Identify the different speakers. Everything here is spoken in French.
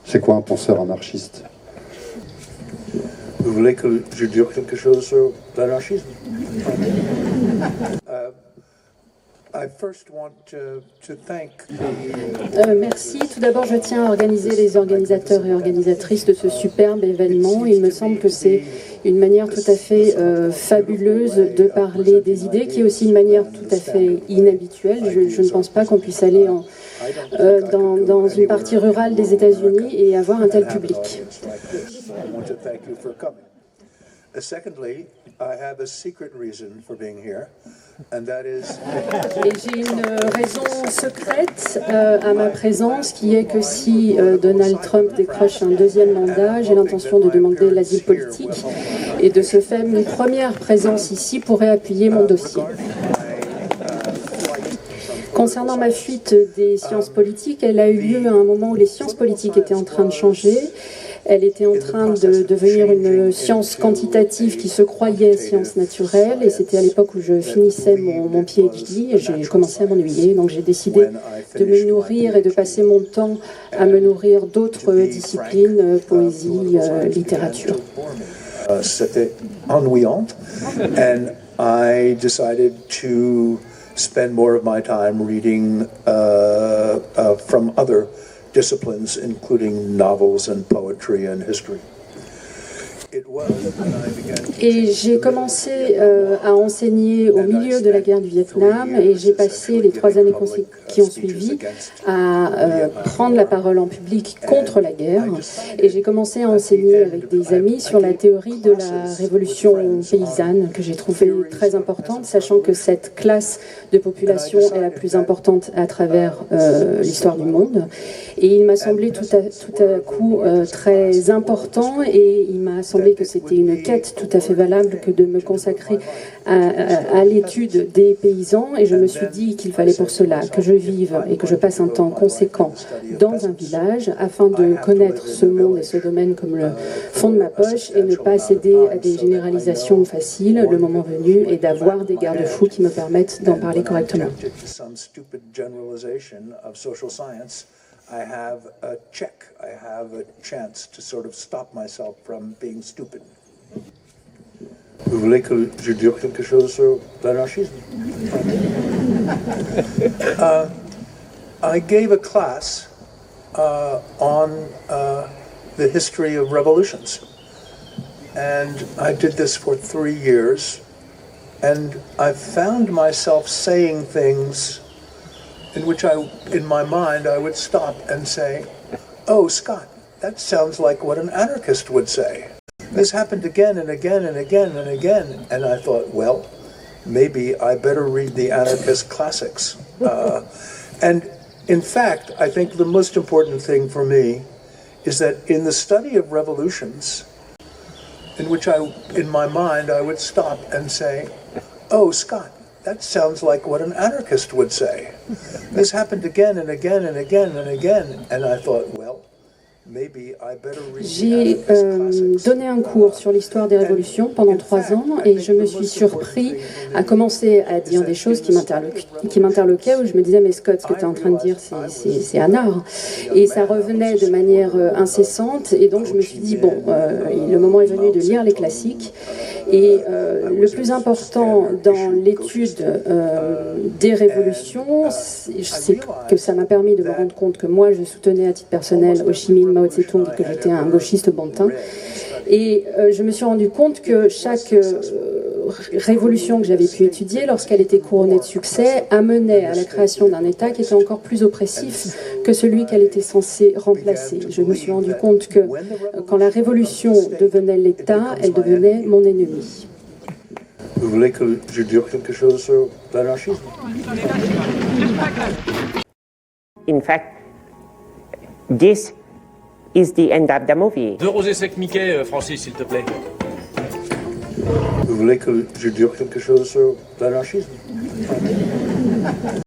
Speaker 1: C'est quoi un penseur anarchiste?
Speaker 2: Vous voulez que je dise quelque chose sur l'anarchisme?
Speaker 3: Merci. Tout d'abord, je tiens à remercier les organisateurs et organisatrices de ce superbe événement. Il me semble que c'est une manière tout à fait fabuleuse de parler des idées, qui est aussi une manière tout à fait inhabituelle. Je ne pense pas qu'on puisse aller dans une partie rurale des États-Unis et avoir un tel public.
Speaker 2: Secondly, I have a secret reason for being here, and that is...
Speaker 3: Et j'ai une raison secrète à ma présence, qui est que si Donald Trump décroche un deuxième mandat, j'ai l'intention de demander l'asile politique, et de ce fait, une première présence ici pourrait appuyer mon dossier. Concernant ma fuite des sciences politiques, elle a eu lieu à un moment où les sciences politiques étaient en train de changer. Elle était en train de devenir une science quantitative qui se croyait science naturelle, et c'était à l'époque où je finissais mon PhD et j'ai commencé à m'ennuyer, donc j'ai décidé de me nourrir et de passer mon temps à me nourrir d'autres disciplines, poésie, littérature.
Speaker 2: C'était ennuyant, and I decided to spend more of my time reading from other disciplines, including novels and poetry and history.
Speaker 3: Et j'ai commencé à enseigner au milieu de la guerre du Vietnam, et j'ai passé les 3 années qui ont suivi à prendre la parole en public contre la guerre, et j'ai commencé à enseigner avec des amis sur la théorie de la révolution paysanne, que j'ai trouvée très importante, sachant que cette classe de population est la plus importante à travers l'histoire du monde. Et il m'a semblé tout à coup très important, et il m'a semblé que c'était une quête tout à fait valable que de me consacrer à l'étude des paysans, et je me suis dit qu'il fallait pour cela que je vive et que je passe un temps conséquent dans un village afin de connaître ce monde et ce domaine comme le fond de ma poche, et ne pas céder à des généralisations faciles le moment venu, et d'avoir des garde-fous qui me permettent d'en parler correctement.
Speaker 2: I have a check. I have a chance to sort of stop myself from being stupid. Vous voulez que je dise quelque chose sur l'anarchisme? I gave a class on the history of revolutions, and I did this for 3 years, and I found myself saying things in which in my mind, I would stop and say, "Oh, Scott, that sounds like what an anarchist would say." This happened again and again and again and again, and I thought, well, maybe I better read the anarchist classics. And in fact, I think the most important thing for me is that in the study of revolutions, in which in my mind, I would stop and say, "Oh, Scott, that sounds like what an anarchist would say." This happened again and again and again and again, and I thought, well, maybe I better read.
Speaker 3: J'ai donné un cours sur l'histoire des révolutions pendant 3 ans, et je me suis surpris à commencer à dire des choses qui m'interloquaient, où je me disais, mais Scott, ce que tu es en train de dire, c'est anard. Et ça revenait de manière incessante, et donc je me suis dit, bon, le moment est venu de lire les classiques. Et le plus important dans l'étude des révolutions, c'est que ça m'a permis de me rendre compte que moi, je soutenais à titre personnel Ho Chi Minh, Mao Tse-tung, et que j'étais un gauchiste bon teint. Et je me suis rendu compte que chaque révolution que j'avais pu étudier, lorsqu'elle était couronnée de succès, amenait à la création d'un État qui était encore plus oppressif que celui qu'elle était censée remplacer. Je me suis rendu compte que quand la révolution devenait l'État, elle devenait mon ennemi.
Speaker 2: Vous voulez que je dise quelque chose sur l'anarchisme?
Speaker 4: In fact, this is the end of the movie.
Speaker 5: 2 rosés secs Mickey, Francis, s'il te plaît.
Speaker 2: Vous voulez que je dise quelque chose sur l'anarchisme?